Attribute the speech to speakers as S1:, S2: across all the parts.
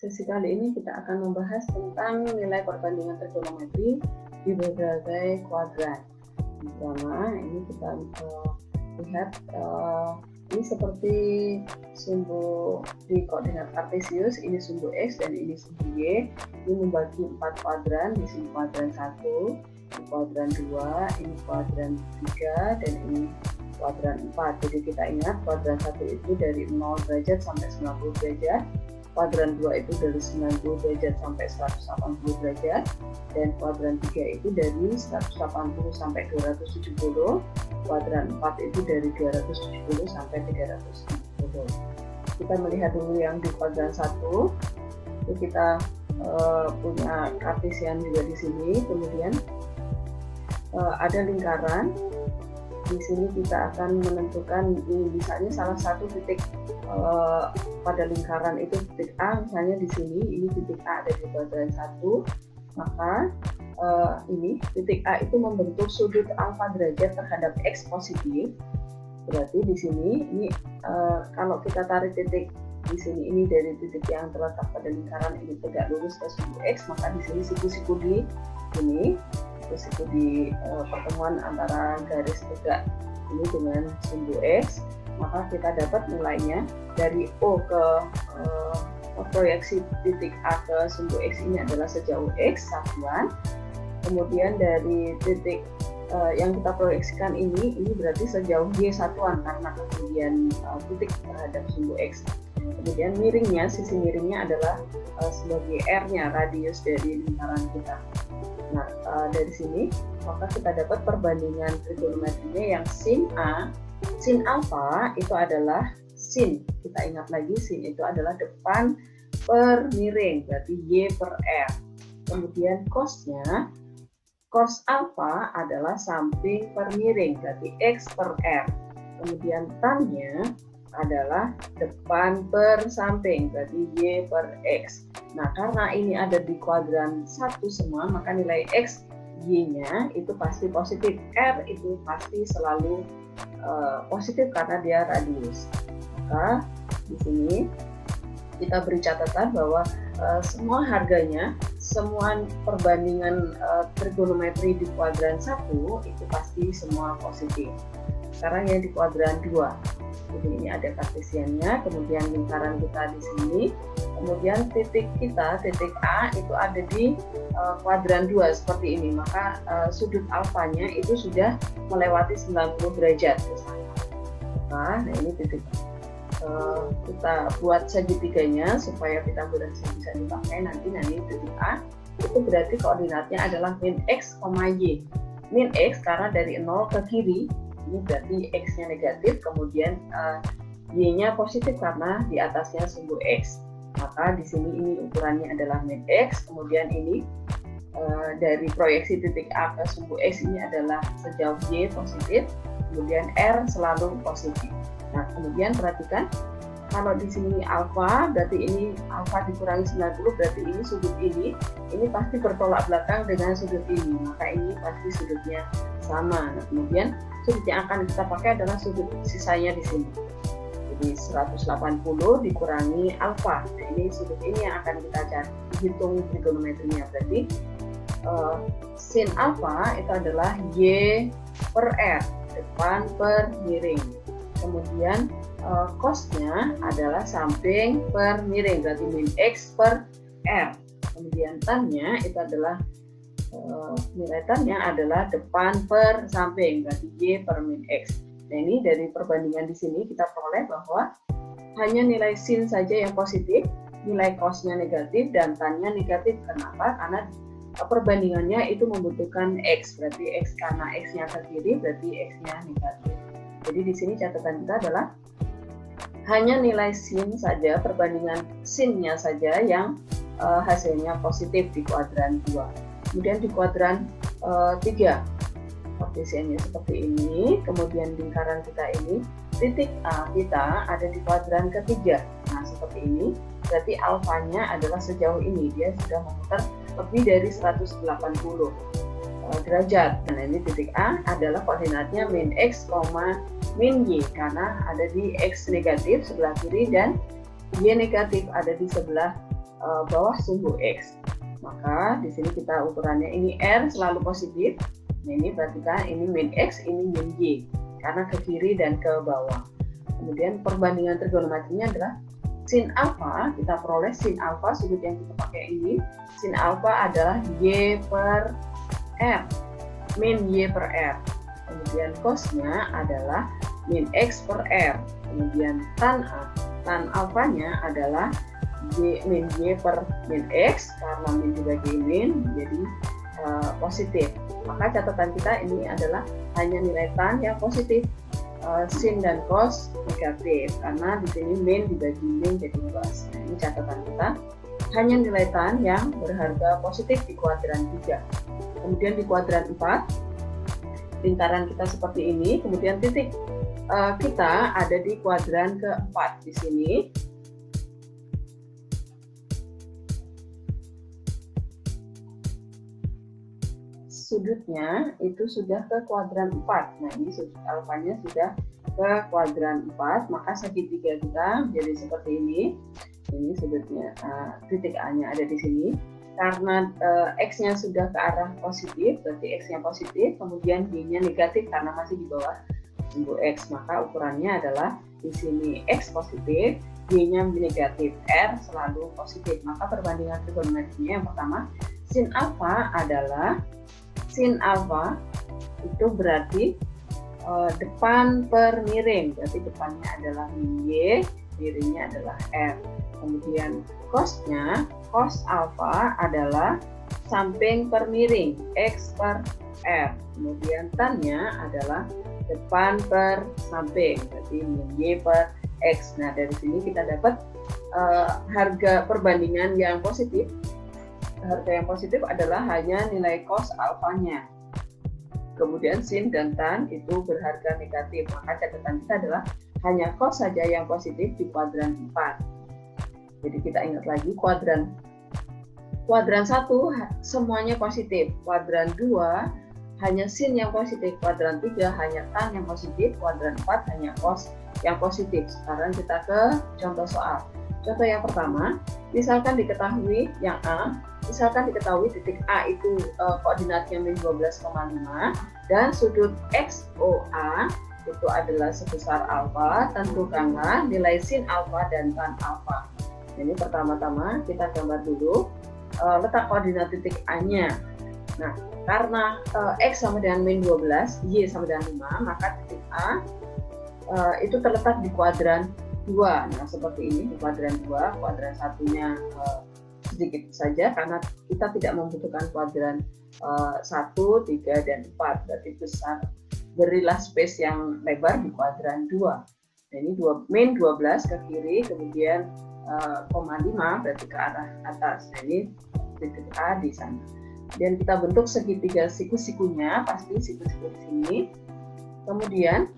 S1: Sesi kali ini kita akan membahas tentang nilai perbandingan trigonometri di berbagai kuadran. Pertama, ini kita lihat ini seperti sumbu di koordinat kartesius, ini sumbu X dan ini sumbu Y. Ini membagi 4 kuadran, di sini kuadran 1, ini kuadran 2, ini kuadran 3, dan ini kuadran 4. Jadi kita ingat kuadran 1 itu dari 0 derajat sampai 90 derajat. Kuadran 2 itu dari 90 derajat sampai 180 derajat, dan kuadran 3 itu dari 180 sampai 270, kuadran 4 itu dari 270 sampai 360. Kita melihat dulu yang di kuadran 1, itu kita punya kartesian juga di sini, kemudian ada lingkaran. Di sini kita akan menentukan ini misalnya salah satu titik pada lingkaran itu titik A, misalnya di sini ini titik A ada di kuadran 1, maka ini titik A itu membentuk sudut alfa derajat terhadap X positif. Berarti di sini ini kalau kita tarik titik di sini ini dari titik yang terletak pada lingkaran ini tegak lurus ke sumbu X, maka di sini siku-siku di ini siku di pertemuan antara garis tegak ini dengan sumbu X, maka kita dapat nilainya dari O ke proyeksi titik A ke sumbu X ini adalah sejauh X satuan, kemudian dari titik yang kita proyeksikan ini berarti sejauh Y satuan karena kemudian titik terhadap sumbu X. Kemudian miringnya, sisi miringnya adalah sebagai R-nya, radius dari lingkaran kita. Nah, dari sini maka kita dapat perbandingan trigonometrinya yang sin A, sin alfa itu adalah sin. Kita ingat lagi sin itu adalah depan per miring, berarti Y per R. Kemudian cosnya, cos alfa adalah samping per miring, berarti X per R. Kemudian tannya adalah depan per samping, berarti Y per X. Nah, karena ini ada di kuadran 1 semua, maka nilai X, Y-nya itu pasti positif. R itu pasti selalu positif karena dia radius. Maka di sini kita beri catatan bahwa semua harganya, semua perbandingan trigonometri di kuadran 1 itu pasti semua positif. Sekarang yang di kuadran 2. Jadi ini ada kartesiannya, kemudian lingkaran kita di sini, kemudian titik kita, titik A itu ada di kuadran 2 seperti ini, maka sudut alfanya itu sudah melewati 90 derajat ke sana. Nah, ini titik kita buat segitiganya supaya kita bisa dipakai nanti titik A itu berarti koordinatnya adalah min X, Y. Min X karena dari 0 ke kiri, ini berarti X-nya negatif, kemudian Y-nya positif karena di atasnya sumbu X. Maka di sini ini ukurannya adalah min X, kemudian ini dari proyeksi titik A ke sumbu X ini adalah sejauh Y positif, kemudian R selalu positif. Nah, kemudian perhatikan kalau di sini alfa, berarti ini alfa dikurangi 90, berarti ini sudut ini pasti bertolak belakang dengan sudut ini, maka ini pasti sudutnya sama. Nah, kemudian sudut yang akan kita pakai adalah sudut sisanya di sini. Jadi 180 dikurangi alfa. Nah, ini sudut ini yang akan kita cari, hitung trigonometrinya. Berarti sin alfa itu adalah Y per R, depan per miring. Kemudian cosnya adalah samping per miring, berarti min X per R. Kemudian tannya itu adalah nilai tannya adalah depan per samping, berarti Y per min X. Nah, ini dari perbandingan di sini kita peroleh bahwa hanya nilai sin saja yang positif, nilai cosnya negatif dan tannya negatif. Kenapa? Karena perbandingannya itu membutuhkan X, berarti X karena X-nya ke kiri, berarti X-nya negatif. Jadi di sini catatan kita adalah hanya nilai sin saja, perbandingan sin-nya saja yang hasilnya positif di kuadran 2. Kemudian di kuadran 3, koefisiennya seperti ini, kemudian lingkaran kita ini, titik A kita ada di kuadran ketiga. Nah, seperti ini, berarti alfanya adalah sejauh ini, dia sudah memutar lebih dari 180 derajat. Nah, ini titik A adalah koordinatnya min X, min Y karena ada di X negatif sebelah kiri dan Y negatif ada di sebelah bawah sumbu X. Maka di sini kita ukurannya ini R selalu positif. Nah ini perhatikan ini min X, ini min Y karena ke kiri dan ke bawah. Kemudian perbandingan trigonometrinya adalah sin alfa, kita peroleh sin alfa, sudut yang kita pakai ini, sin alfa adalah Y per R, min Y per R. Kemudian cosnya adalah min X per R. Kemudian tan alfanya adalah min Y per min X, karena min dibagi min jadi positif. Maka catatan kita ini adalah hanya nilai tan yang positif, sin dan cos negatif karena di sini min dibagi min jadi cos. Nah, ini catatan kita hanya nilai tan yang berharga positif di kuadran 3. Kemudian di kuadran 4 lingkaran kita seperti ini, kemudian titik kita ada di kuadran keempat di sini. Sudutnya itu sudah ke kuadran 4. Nah ini sudut alfanya sudah ke kuadran 4, maka segitiga kita jadi seperti ini. Ini sudutnya, titik A-nya ada di sini. Karena X-nya sudah ke arah positif, berarti X-nya positif, kemudian Y-nya negatif karena masih di bawah sumbu X, maka ukurannya adalah di sini X positif, Y-nya negatif, R selalu positif. Maka perbandingan trigonometrinya yang pertama, sin alfa adalah sin alfa itu berarti depan per miring, berarti depannya adalah Y, miringnya adalah R. Kemudian cosnya, cos alfa adalah samping per miring, X per R. Kemudian tannya adalah depan per samping, berarti Y per X. Nah dari sini kita dapat harga perbandingan yang positif. Harga yang positif adalah hanya nilai cos alfanya. Kemudian sin dan tan itu berharga negatif. Maka catatan kita adalah hanya cos saja yang positif di kuadran 4. Jadi kita ingat lagi kuadran 1 semuanya positif. Kuadran 2 hanya sin yang positif. Kuadran 3 hanya tan yang positif. Kuadran 4 hanya cos yang positif. Sekarang kita ke contoh soal. Contoh yang pertama, misalkan diketahui yang A, misalkan diketahui titik A itu koordinatnya min 12,5 dan sudut XOA itu adalah sebesar alfa, tentukanlah nilai sin alfa dan tan alfa. Jadi pertama-tama kita gambar dulu letak koordinat titik A-nya. Nah, karena X sama dengan min 12, Y sama dengan 5, maka titik A itu terletak di kuadran 2. Nah seperti ini di kuadran 2, kuadran satunya sedikit saja karena kita tidak membutuhkan kuadran 1, 3, dan 4, berarti besar. Berilah space yang lebar di kuadran 2. Nah ini min 12 ke kiri, kemudian 0,5 berarti ke arah atas. Nah ini titik A di sana. Dan kita bentuk segitiga siku-sikunya, pasti siku-siku di sini. Kemudian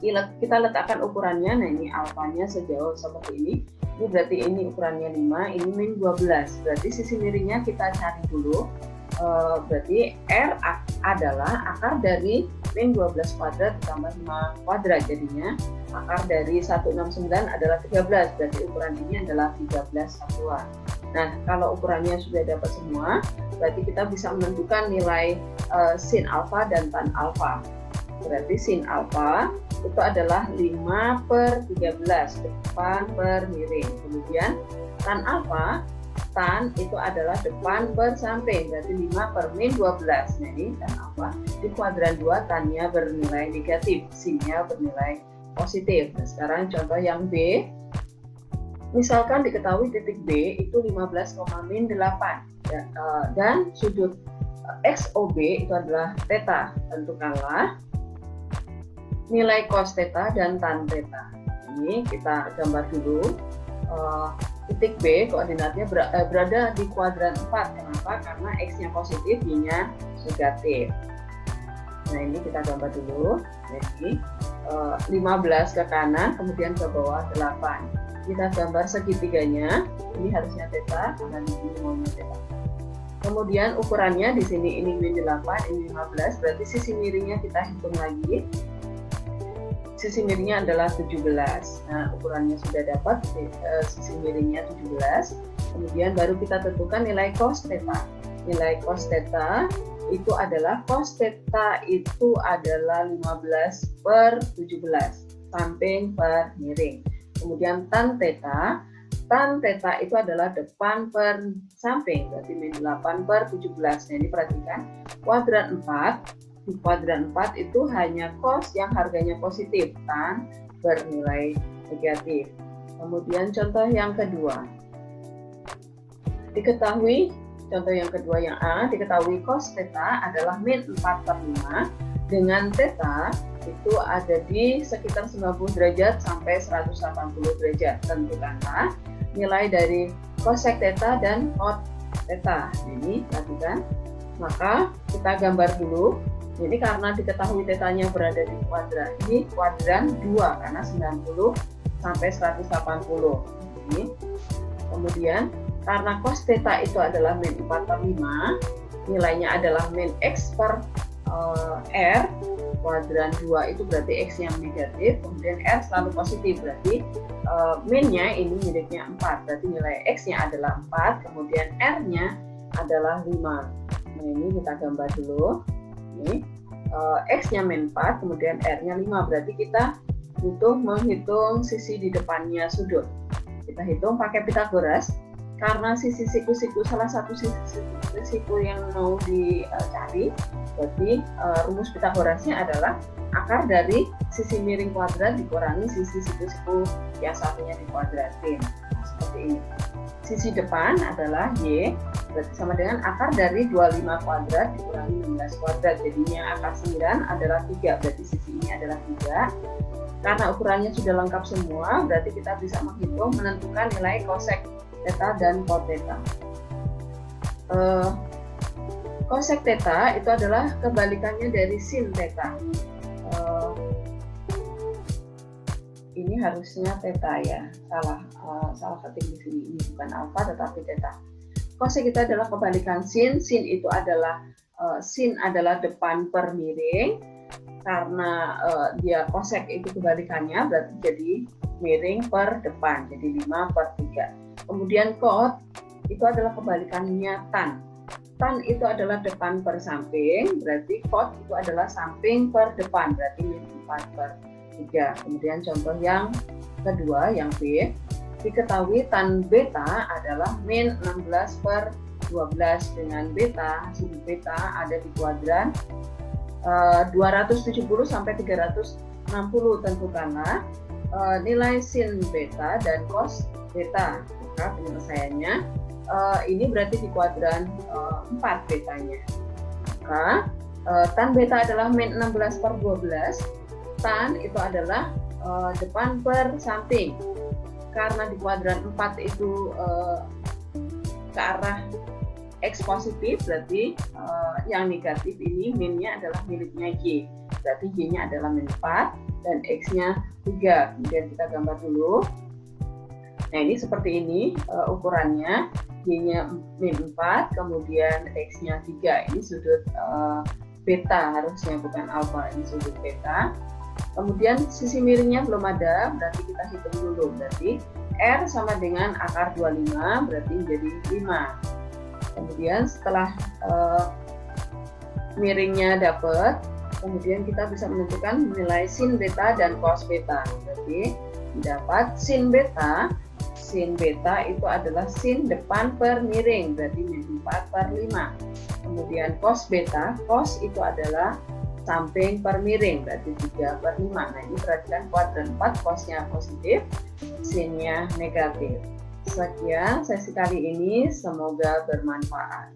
S1: kita letakkan ukurannya. Nah ini alfanya sejauh seperti ini. Ini berarti ini ukurannya 5, ini min 12. Berarti sisi miringnya kita cari dulu. Berarti R adalah akar dari min 12 kuadrat ditambah 5 kuadrat. Jadinya akar dari 169 adalah 13. Berarti ukuran ini adalah 13 satuan. Nah kalau ukurannya sudah dapat semua, berarti kita bisa menentukan nilai sin alfa dan tan alfa. Berarti sin alfa itu adalah 5 per 13, depan per miring. Kemudian tan alfa, tan itu adalah depan per samping, berarti 5 per min 12. Nah ini tan alfa. Di kuadran 2 tannya bernilai negatif, sinnya bernilai positif. Nah sekarang contoh yang B. Misalkan diketahui titik B itu 15, min 8 dan sudut XOB itu adalah theta. Tentukanlah nilai cos theta dan tan theta. Ini kita gambar dulu. Titik B koordinatnya berada di kuadran 4. Kenapa? Karena X-nya positif, Y-nya negatif. Nah ini kita gambar dulu. Jadi 15 ke kanan, kemudian ke bawah 8. Kita gambar segitiganya. Ini harusnya theta, karena ini maunya theta. Kemudian ukurannya di sini ini min 8, ini 15. Berarti sisi miringnya kita hitung lagi. sisi miringnya adalah 17. Nah, ukurannya sudah dapat, sisi miringnya 17. Kemudian baru kita tentukan nilai cos theta. Nilai cos theta itu adalah cos theta itu adalah 15/17 samping per miring. Kemudian tan theta itu adalah depan per samping, berarti min 8/17. Nah, ini perhatikan kuadran 4. Di kuadran 4 itu hanya cos yang harganya positif, tan bernilai negatif. Kemudian contoh yang kedua. Contoh yang kedua yang A, diketahui cos theta adalah min 4/5 dengan theta itu ada di sekitar 90 derajat sampai 180 derajat. Tentukanlah nilai dari cosec theta dan cot theta. Ini perhatikan. Maka kita gambar dulu. Jadi karena diketahui tetanya berada di kuadran, ini kuadran 2 karena 90 sampai 180. Ini. Kemudian karena cos theta itu adalah min 4/5, nilainya adalah min x per r, kuadran 2 itu berarti x yang negatif, kemudian r selalu positif, berarti minnya ini miliknya 4, berarti nilai x-nya adalah 4, kemudian r-nya adalah 5. Nah, ini kita gambar dulu. Ini x-nya min 4, kemudian r-nya 5, berarti kita butuh menghitung sisi di depannya sudut. Kita hitung pakai Pythagoras, karena sisi siku-siku salah satu siku yang mau dicari, berarti rumus Pythagorasnya adalah akar dari sisi miring kuadrat dikurangi sisi siku-siku yang satunya dikuadratin. Nah, seperti ini. Sisi depan adalah y, berarti sama dengan akar dari 25 kuadrat dikurangi 16 kuadrat, jadinya akar 9 adalah 3, berarti sisi ini adalah 3. Karena ukurannya sudah lengkap semua, berarti kita bisa menghitung menentukan nilai cosec theta dan cot theta. Cosec theta itu adalah kebalikannya dari sin theta. Ini harusnya theta ya, salah ketik di sini, ini bukan alfa tetapi theta. Cosec itu adalah kebalikan sin itu adalah sin adalah depan per miring, karena dia cosec itu kebalikannya berarti jadi miring per depan, jadi 5/3. Kemudian cot itu adalah kebalikannya tan. Tan itu adalah depan per samping, berarti cot itu adalah samping per depan, berarti min 4/3. Kemudian contoh yang kedua, yang B, diketahui tan beta adalah min 16/12 dengan beta, sudut beta ada di kuadran 270 sampai 360. Tentukanlah nilai sin beta dan cos beta. Maka penyelesaiannya ini berarti di kuadran 4 betanya. Maka tan beta adalah min 16/12. Tan itu adalah depan per samping. Karena di kuadran 4 itu ke arah x positif, berarti yang negatif ini minnya adalah miliknya y. Berarti y-nya adalah min 4 dan x-nya 3. Kemudian kita gambar dulu. Nah, ini seperti ini ukurannya. Y-nya min 4, kemudian x-nya 3. Ini sudut beta harusnya, bukan alfa. Ini sudut beta. Kemudian sisi miringnya belum ada, berarti kita hitung dulu. Berarti R sama dengan akar 25, berarti menjadi 5. Kemudian setelah miringnya dapat, kemudian kita bisa menentukan nilai sin beta dan cos beta. Berarti dapat sin beta itu adalah sin depan per miring, berarti min 4/5. Kemudian cos beta, cos itu adalah samping per miring, berarti 3/5. Nah, ini perhatikan kuadran 4, cosnya positif, sinnya negatif. Sekian sesi kali ini, semoga bermanfaat.